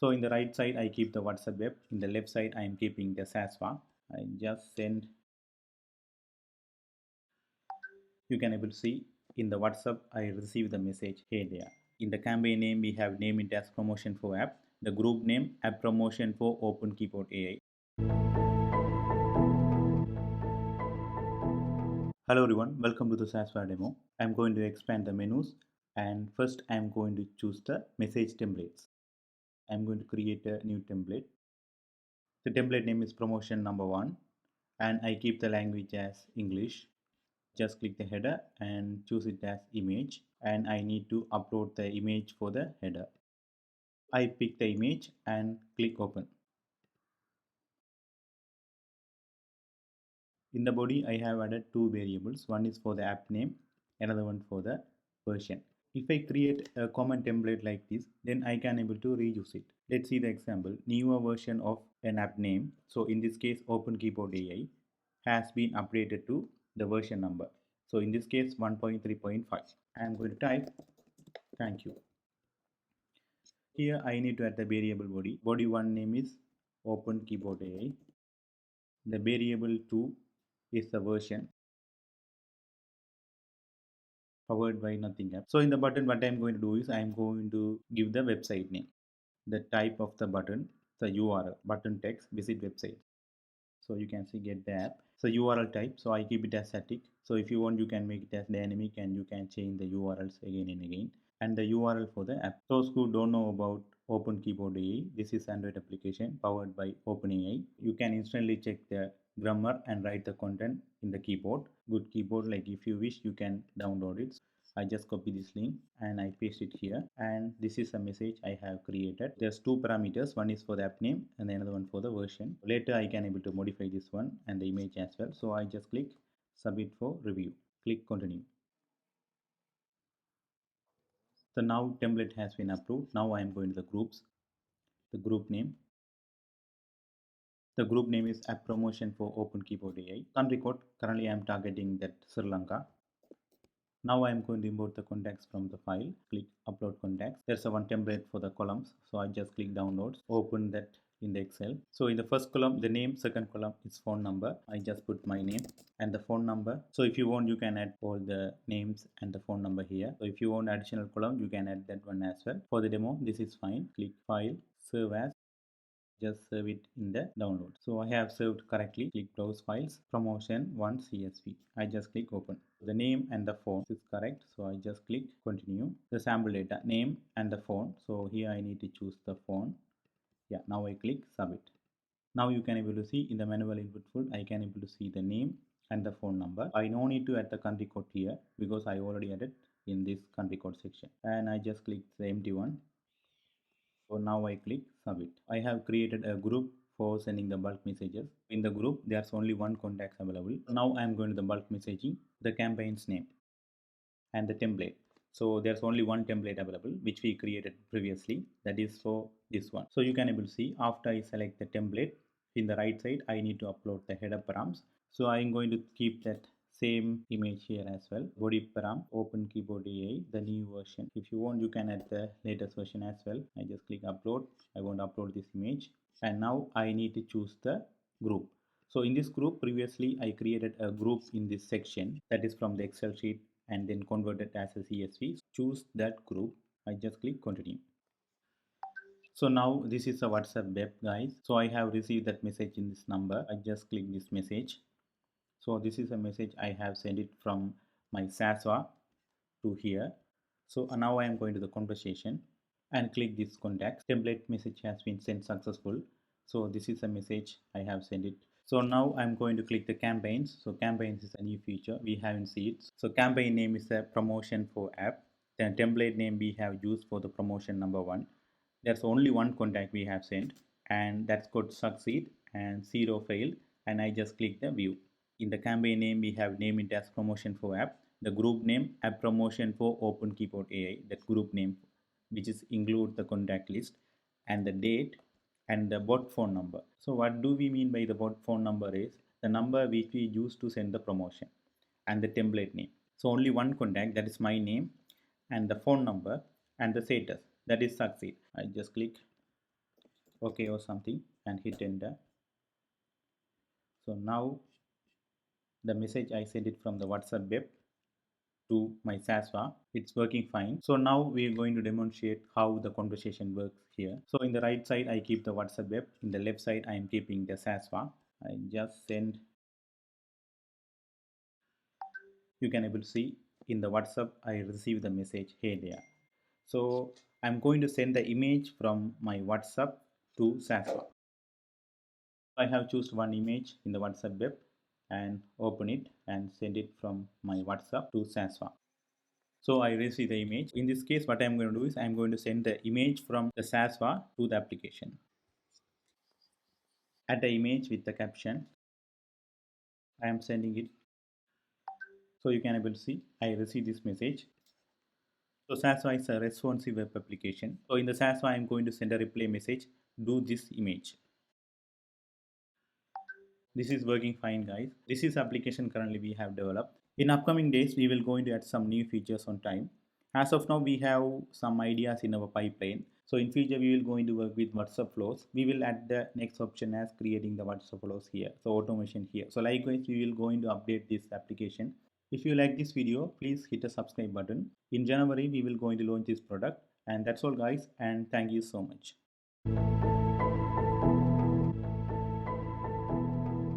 So in the right side, I keep the WhatsApp web. In the left side, I am keeping the SaaSWa. I just send. You can able to see in the WhatsApp, I receive the message, hey there. In the campaign name, we have name it as promotion for app. The group name, app promotion for open keyboard AI. Hello everyone, welcome to the SaaSWa demo. I'm going to expand the menus and first I'm going to choose the message templates. I'm going to create a new template. The template name is promotion number 1 and I keep the language as English. Just click the header and choose it as image and I need to upload the image for the header. I pick the image and click open. In the body I have added two variables. One is for the app name, another one for the version. If I create a common template like this, then I can able to reuse it. Let's see the example. Newer version of an app name. So in this case, Open Keyboard AI has been updated to the version number. So in this case, 1.3.5. I am going to type thank you. Here I need to add the variable body. Body 1 name is Open Keyboard AI. The variable 2 is the version powered by nothing app. So in the button, what I'm going to do is I'm going to give the website name, the type of the button, the URL, button text, visit website. So you can see get the app. So URL type, so I keep it as static. So if you want, you can make it as dynamic and you can change the URLs again and again. And the URL for the app. Those who don't know about Open Keyboard AI, this is Android application powered by OpenAI. You can instantly check the grammar and write the content in the keyboard. Good keyboard, like if you wish, you can download it. I just copy this link and I paste it here, and this is a message I have created. There's two parameters, one is for the app name and another one for the version. Later I can able to modify this one and the image as well. So I just click submit for review, click continue. So now template has been approved. Now I am going to the groups, the group name. The group name is app promotion for Open Keyboard AI. Country code, currently I am targeting that Sri Lanka. Now I am going to import the contacts from the file. Click upload contacts. There's a one template for the columns. So I just click downloads, open that in the Excel. So in the first column, the name, second column is phone number. I just put my name and the phone number. So if you want, you can add all the names and the phone number here. So if you want additional column, you can add that one as well. For the demo, this is fine. Click file, save as. Just save it in the download. So I have saved correctly. Click browse files, promotion 1 CSV. I just click open. The name and the phone is correct, so I just click continue. The sample data, name and the phone. So here I need to choose the phone. Yeah, now I click submit. Now you can able to see in the manual input field, I can able to see the name and the phone number. I no need to add the country code here because I already added in this country code section, and I just click the empty one. So now I click submit. I have created a group for sending the bulk messages. In the group, there's only one contact available. Now I'm going to the bulk messaging, the campaign's name and the template. So there's only one template available, which we created previously. That is for this one. So you can able to see after I select the template, in the right side, I need to upload the header params. So I'm going to keep that same image here as well. Body param, Open Keyboard AI, the new version. If you want, you can add the latest version as well. I just click upload. I want to upload this image, and now I need to choose the group. So in this group, previously I created a group in this section that is from the Excel sheet and then converted as a CSV. Choose that group. I just click continue. So now this is a WhatsApp web, guys. So I have received that message in this number. I just click this message. So this is a message I have sent it from my SaaSWa to here. So now I am going to the conversation and click this contact. Template message has been sent successful. So this is a message I have sent it. So now I'm going to click the campaigns. So campaigns is a new feature we haven't seen it. So campaign name is a promotion for app. Then template name we have used for the promotion number 1. There's only one contact we have sent, and that's called succeed and 0 failed, and I just click the view. In the campaign name, we have named it as promotion for app. The group name, app promotion for Open Keyboard AI, that group name, which is include the contact list, and the date and the bot phone number. So what do we mean by the bot phone number is the number which we use to send the promotion, and the template name. So only one contact, that is my name, and the phone number and the status, that is succeed. I just click OK or something and hit enter. So now the message I sent it from the WhatsApp web to my SaaSWa. It's working fine. So now we are going to demonstrate how the conversation works here. So in the right side, I keep the WhatsApp web. In the left side, I am keeping the SaaSWa. I just send. You can able to see in the WhatsApp, I receive the message, hey there. So I'm going to send the image from my WhatsApp to SaaSWa. I have choose one image in the WhatsApp web and open it and send it from my WhatsApp to SaaSWa. So I receive the image. In this case, what I'm going to do is I'm going to send the image from the SaaSWa to the application. Add the image with the caption. I am sending it. So you can able to see I receive this message. So SaaSWa is a responsive web application. So in the SaaSWa, I'm going to send a reply message. Do this image. This is working fine, guys. This is application currently we have developed. In upcoming days, we will going to add some new features on time. As of now, we have some ideas in our pipeline. So in future, we will going to work with WhatsApp flows. We will add the next option as creating the WhatsApp flows here. So automation here. So likewise, we will going to update this application. If you like this video, please hit the subscribe button. In January, we will going to launch this product. And that's all, guys. And thank you so much.